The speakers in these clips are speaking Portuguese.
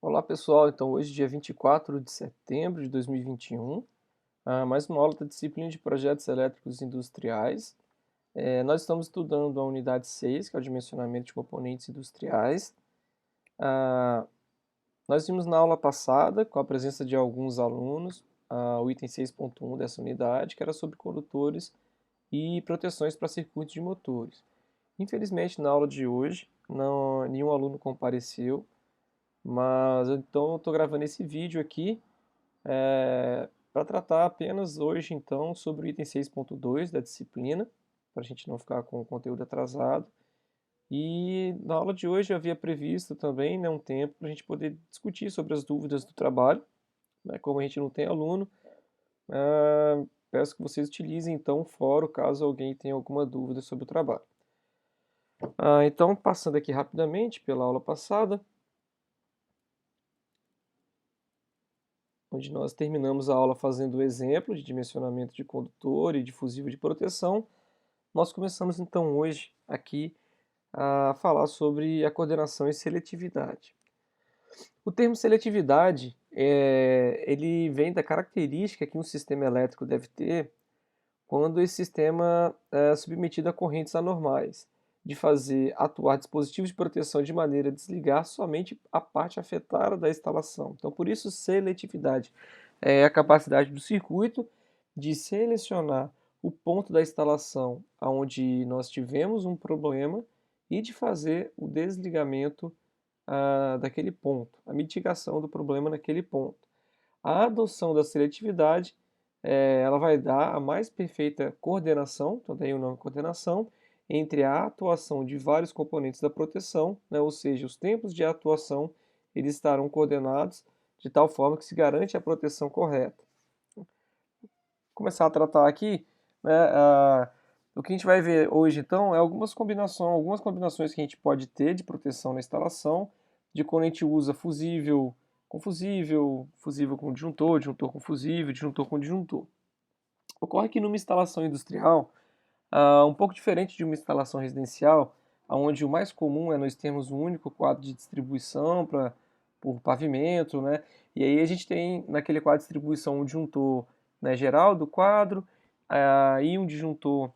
Olá pessoal, então hoje dia 24 de setembro de 2021, mais uma aula da disciplina de projetos elétricos industriais. Nós estamos estudando a unidade 6, que é o dimensionamento de componentes industriais. Ah, Nós vimos na aula passada, com a presença de alguns alunos, o item 6.1 dessa unidade, que era sobre condutores e proteções para circuitos de motores. Infelizmente, na aula de hoje, nenhum aluno compareceu, mas então eu estou gravando esse vídeo aqui para tratar apenas hoje, então, sobre o item 6.2 da disciplina, para a gente não ficar com o conteúdo atrasado. E na aula de hoje eu havia previsto também, né, um tempo para a gente poder discutir sobre as dúvidas do trabalho, né, como a gente não tem aluno, peço que vocês utilizem então o fórum caso alguém tenha alguma dúvida sobre o trabalho. Então, passando aqui rapidamente pela aula passada, onde nós terminamos a aula fazendo o exemplo de dimensionamento de condutor e de fusível de proteção. Nós começamos então hoje aqui a falar sobre a coordenação e seletividade. O termo seletividade, ele vem da característica que um sistema elétrico deve ter quando esse sistema é submetido a correntes anormais, de fazer atuar dispositivos de proteção de maneira a desligar somente a parte afetada da instalação. Então, por isso, seletividade é a capacidade do circuito de selecionar o ponto da instalação onde nós tivemos um problema e de fazer o desligamento daquele ponto, a mitigação do problema naquele ponto. A adoção da seletividade ela vai dar a mais perfeita coordenação, então daí o nome coordenação, entre a atuação de vários componentes da proteção, né, ou seja, os tempos de atuação eles estarão coordenados de tal forma que se garante a proteção correta. Começar a tratar aqui, né, o que a gente vai ver hoje então é algumas combinações que a gente pode ter de proteção na instalação, de quando a gente usa fusível com fusível, fusível com disjuntor, disjuntor com fusível, disjuntor com disjuntor. Ocorre que numa instalação industrial, um pouco diferente de uma instalação residencial, onde o mais comum é nós termos um único quadro de distribuição por pavimento, né? E aí a gente tem naquele quadro de distribuição um disjuntor, né, geral do quadro e um disjuntor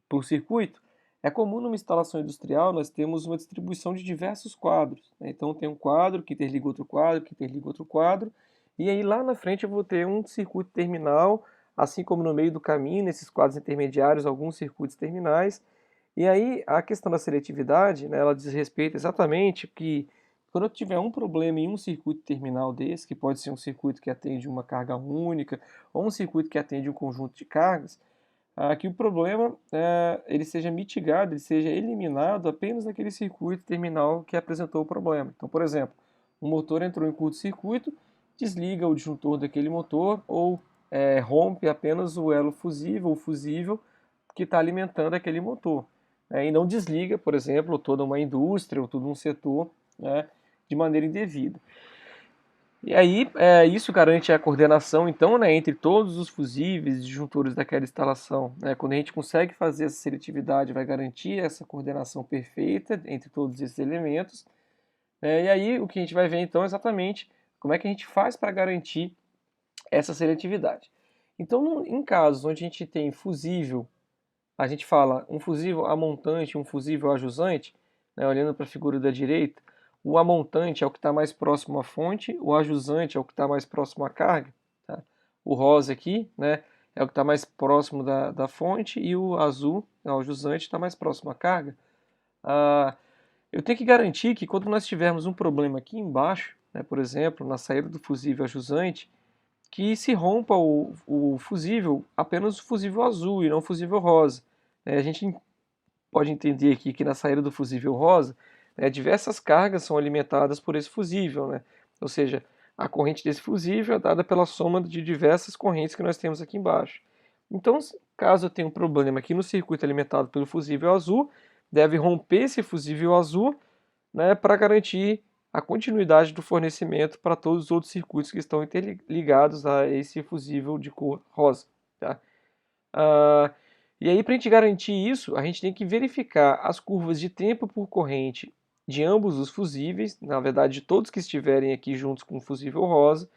por circuito. É comum numa instalação industrial nós temos uma distribuição de diversos quadros, né? Então tem um quadro que interliga outro quadro, que interliga outro quadro, e aí lá na frente eu vou ter um circuito terminal, assim como no meio do caminho, nesses quadros intermediários, alguns circuitos terminais. E aí a questão da seletividade, né, ela diz respeito exatamente que quando eu tiver um problema em um circuito terminal desse, que pode ser um circuito que atende uma carga única, ou um circuito que atende um conjunto de cargas, que o problema ele seja mitigado, ele seja eliminado apenas naquele circuito terminal que apresentou o problema. Então, por exemplo, o motor entrou em curto-circuito, desliga o disjuntor daquele motor ou rompe apenas o elo fusível, o fusível que está alimentando aquele motor. E não desliga, por exemplo, toda uma indústria ou todo um setor, né, de maneira indevida. E aí, isso garante a coordenação, então, né, entre todos os fusíveis e disjuntores daquela instalação. Né? Quando a gente consegue fazer essa seletividade, vai garantir essa coordenação perfeita entre todos esses elementos. E aí, o que a gente vai ver, então, é exatamente como é que a gente faz para garantir essa seletividade. Então, em casos onde a gente tem fusível, a gente fala um fusível amontante, um fusível ajusante, né, olhando para a figura da direita, o amontante é o que está mais próximo à fonte, o ajusante é o que está mais próximo à carga. Tá? O rosa aqui, né, é o que está mais próximo da fonte e o azul, o ajusante, está mais próximo à carga. Eu tenho que garantir que quando nós tivermos um problema aqui embaixo, né, por exemplo, na saída do fusível ajusante, que se rompa o fusível, apenas o fusível azul e não o fusível rosa. A gente pode entender aqui que na saída do fusível rosa, diversas cargas são alimentadas por esse fusível, né? Ou seja, a corrente desse fusível é dada pela soma de diversas correntes que nós temos aqui embaixo. Então, caso eu tenha um problema aqui no circuito alimentado pelo fusível azul, deve romper esse fusível azul, né, para garantir a continuidade do fornecimento para todos os outros circuitos que estão interligados a esse fusível de cor rosa. Tá? Ah, e aí, para a gente garantir isso, a gente tem que verificar as curvas de tempo por corrente de ambos os fusíveis, na verdade de todos que estiverem aqui juntos com o fusível rosa.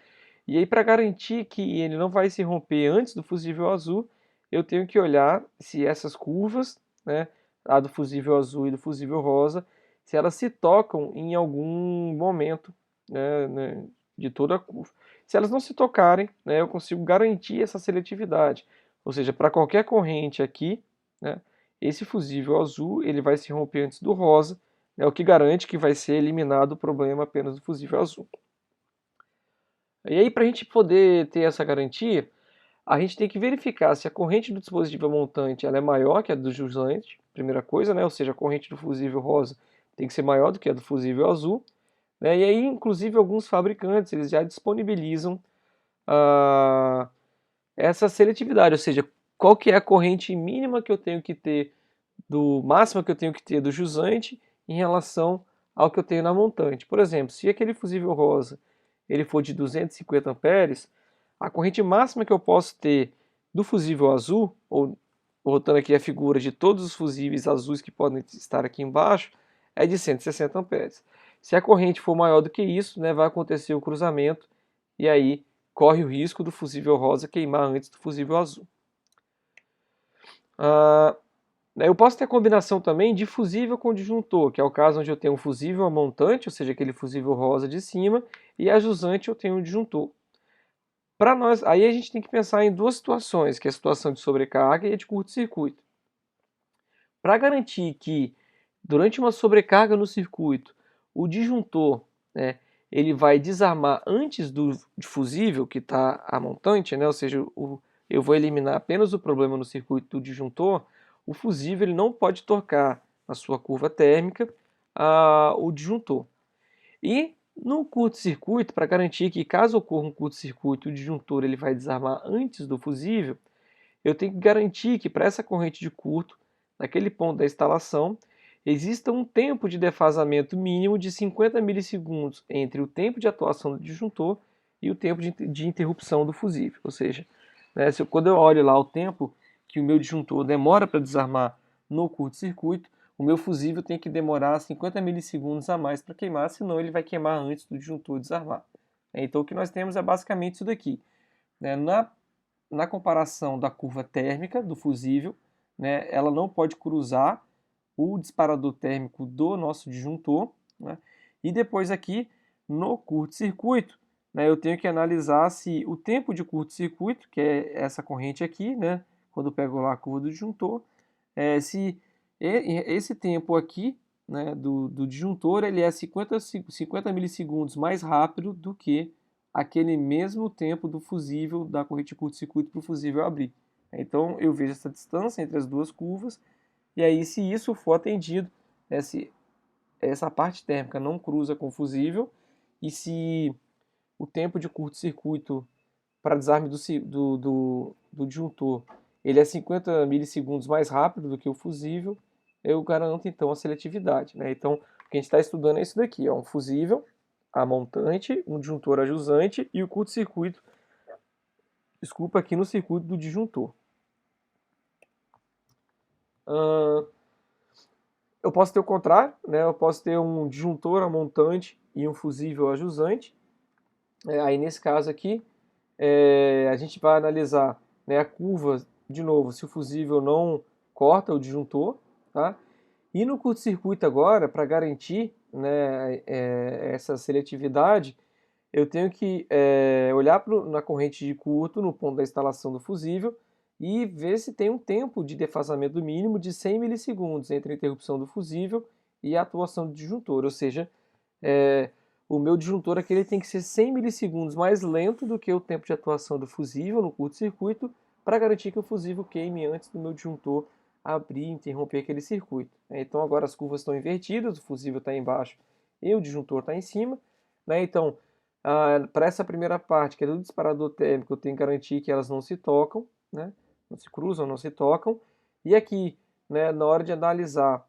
E aí, para garantir que ele não vai se romper antes do fusível azul, eu tenho que olhar se essas curvas, né, a do fusível azul e do fusível rosa, se elas se tocam em algum momento, né, de toda a curva. Se elas não se tocarem, né, eu consigo garantir essa seletividade. Ou seja, para qualquer corrente aqui, né, esse fusível azul ele vai se romper antes do rosa, é o que garante que vai ser eliminado o problema apenas do fusível azul. E aí, para a gente poder ter essa garantia, a gente tem que verificar se a corrente do dispositivo montante ela é maior que a do jusante, primeira coisa, né? Ou seja, a corrente do fusível rosa tem que ser maior do que a do fusível azul, né? E aí, inclusive, alguns fabricantes eles já disponibilizam ah, essa seletividade, ou seja, qual que é a corrente mínima que eu tenho que ter do máxima que eu tenho que ter do jusante em relação ao que eu tenho na montante. Por exemplo, se aquele fusível rosa ele for de 250 amperes, a corrente máxima que eu posso ter do fusível azul, ou botando aqui a figura de todos os fusíveis azuis que podem estar aqui embaixo, é de 160 amperes. Se a corrente for maior do que isso, né, vai acontecer o cruzamento e aí corre o risco do fusível rosa queimar antes do fusível azul. Eu posso ter combinação também de fusível com disjuntor, que é o caso onde eu tenho um fusível a montante, ou seja, aquele fusível rosa de cima, e a jusante eu tenho um disjuntor. Para nós, aí a gente tem que pensar em duas situações, que é a situação de sobrecarga e a de curto-circuito. Para garantir que durante uma sobrecarga no circuito, o disjuntor, né, ele vai desarmar antes do fusível, que está a montante, né, ou seja, eu vou eliminar apenas o problema no circuito do disjuntor, o fusível ele não pode tocar na sua curva térmica o disjuntor. E no curto-circuito, para garantir que caso ocorra um curto-circuito, o disjuntor ele vai desarmar antes do fusível, eu tenho que garantir que para essa corrente de curto, naquele ponto da instalação, exista um tempo de defasamento mínimo de 50 milissegundos entre o tempo de atuação do disjuntor e o tempo de interrupção do fusível. Ou seja, né, quando eu olho lá o tempo que o meu disjuntor demora para desarmar no curto-circuito, o meu fusível tem que demorar 50 milissegundos a mais para queimar, senão ele vai queimar antes do disjuntor desarmar. Então o que nós temos é basicamente isso daqui. Na comparação da curva térmica do fusível, né, ela não pode cruzar o disparador térmico do nosso disjuntor, né, e depois aqui no curto-circuito, né, eu tenho que analisar se o tempo de curto-circuito, que é essa corrente aqui, né, quando eu pego lá a curva do disjuntor, se esse tempo aqui, né, do disjuntor ele é 50 milissegundos mais rápido do que aquele mesmo tempo do fusível, da corrente de curto-circuito para o fusível abrir. Então eu vejo essa distância entre as duas curvas, e aí se isso for atendido, se essa parte térmica não cruza com o fusível, e se o tempo de curto-circuito para desarme do disjuntor ele é 50 milissegundos mais rápido do que o fusível, eu garanto então a seletividade. Né? Então o que a gente está estudando é isso daqui, um fusível a montante, um disjuntor a jusante e o curto-circuito, desculpa, aqui no circuito do disjuntor. Eu posso ter o contrário, né? Eu posso ter um disjuntor a montante e um fusível a jusante. Aí nesse caso aqui, a gente vai analisar, né, a curva, de novo, se o fusível não corta o disjuntor, tá? E no curto-circuito agora, para garantir, né, essa seletividade, eu tenho que olhar na corrente de curto, no ponto da instalação do fusível, e ver se tem um tempo de defasamento mínimo de 100 milissegundos entre a interrupção do fusível e a atuação do disjuntor. Ou seja, o meu disjuntor aqui ele tem que ser 100 milissegundos mais lento do que o tempo de atuação do fusível no curto-circuito, para garantir que o fusível queime antes do meu disjuntor abrir e interromper aquele circuito. Então agora as curvas estão invertidas, o fusível está embaixo e o disjuntor está em cima. Então, para essa primeira parte, que é do disparador térmico, eu tenho que garantir que elas não se tocam, né? Não se cruzam, não se tocam. E aqui, né, na hora de analisar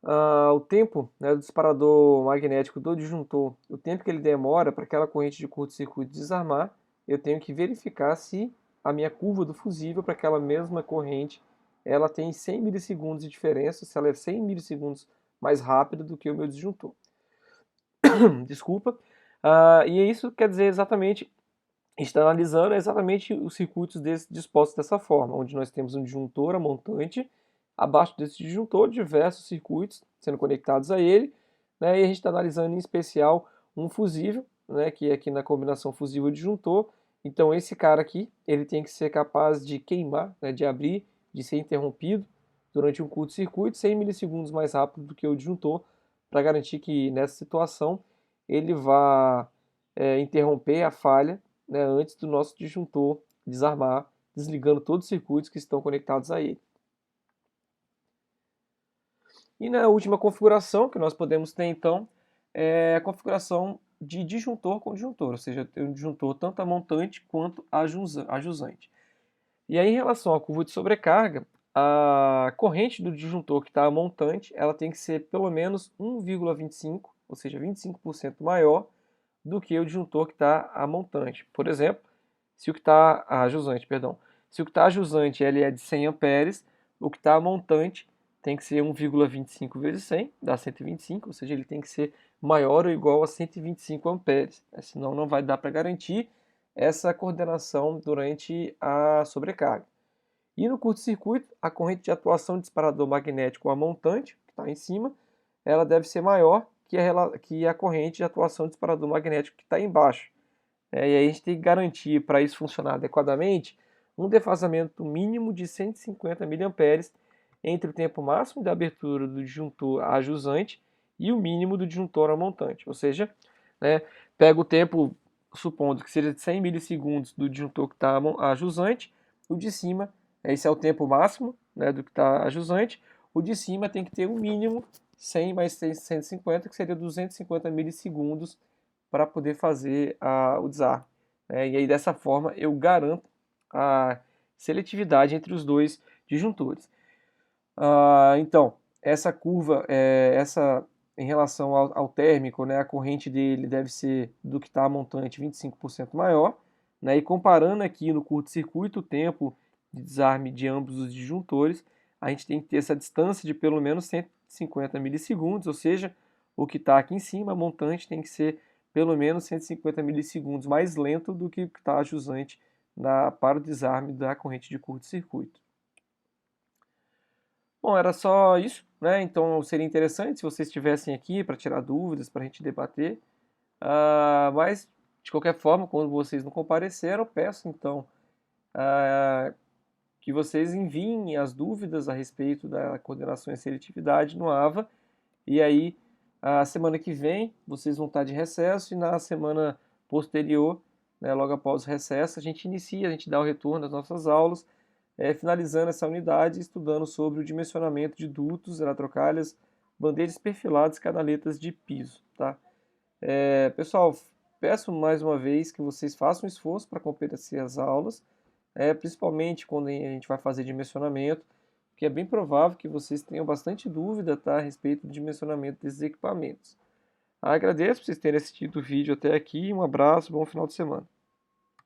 o tempo, né, do disparador magnético do disjuntor, o tempo que ele demora para aquela corrente de curto-circuito desarmar, eu tenho que verificar se a minha curva do fusível para aquela mesma corrente ela tem 100 milissegundos de diferença, se ela é 100 milissegundos mais rápido do que o meu disjuntor. Desculpa. E isso quer dizer exatamente, a gente está analisando exatamente os circuitos dispostos dessa forma, onde nós temos um disjuntor, a montante, abaixo desse disjuntor, diversos circuitos sendo conectados a ele, né, e a gente está analisando em especial um fusível, né, que é aqui na combinação fusível-disjuntor. Então esse cara aqui, ele tem que ser capaz de queimar, né, de abrir, de ser interrompido durante um curto-circuito 100 milissegundos mais rápido do que o disjuntor, para garantir que nessa situação ele vá interromper a falha, né, antes do nosso disjuntor desarmar, desligando todos os circuitos que estão conectados a ele. E na última configuração que nós podemos ter, então, é a configuração de disjuntor com disjuntor, ou seja, tem um disjuntor tanto a montante quanto a jusante. E aí, em relação à curva de sobrecarga, a corrente do disjuntor que está a montante, ela tem que ser pelo menos 1,25, ou seja, 25% maior do que o disjuntor que está a montante. Por exemplo, se o que está a jusante, perdão, se o que está a jusante ele é de 100 amperes, o que está a montante tem que ser 1,25 vezes 100, dá 125, ou seja, ele tem que ser maior ou igual a 125 amperes, senão não vai dar para garantir essa coordenação durante a sobrecarga. E no curto-circuito, a corrente de atuação de disparador magnético a montante, que está em cima, ela deve ser maior que a corrente de atuação de disparador magnético que está embaixo. E aí a gente tem que garantir, para isso funcionar adequadamente, um defasamento mínimo de 150 mA entre o tempo máximo de abertura do disjuntor a jusante e o mínimo do disjuntor a montante. Ou seja, né, pega o tempo, supondo que seja de 100 milissegundos do disjuntor que está a jusante, o de cima, esse é o tempo máximo, né, do que está a jusante, o de cima tem que ter o mínimo 100 mais 150, que seria 250 milissegundos para poder fazer o desarme. E aí dessa forma eu garanto a seletividade entre os dois disjuntores. Então, essa curva, em relação ao térmico, né, a corrente dele deve ser do que está a montante 25% maior, né, e comparando aqui no curto-circuito o tempo de desarme de ambos os disjuntores, a gente tem que ter essa distância de pelo menos 150 milissegundos, ou seja, o que está aqui em cima, a montante, tem que ser pelo menos 150 milissegundos mais lento do que o que está a jusante para o desarme da corrente de curto-circuito. Bom, era só isso, né? Então seria interessante se vocês estivessem aqui para tirar dúvidas, para a gente debater. Mas, de qualquer forma, quando vocês não compareceram, peço então que vocês enviem as dúvidas a respeito da coordenação e seletividade no AVA. E aí, a semana que vem, vocês vão estar de recesso e na semana posterior, né, logo após o recesso, a gente dá o retorno das nossas aulas, finalizando essa unidade, estudando sobre o dimensionamento de dutos, eletrocalhas, bandejas perfiladas e canaletas de piso. Tá? Pessoal, peço mais uma vez que vocês façam um esforço para comparecer às aulas, principalmente quando a gente vai fazer dimensionamento, porque é bem provável que vocês tenham bastante dúvida, tá, a respeito do dimensionamento desses equipamentos. Agradeço por vocês terem assistido o vídeo até aqui, um abraço, bom final de semana.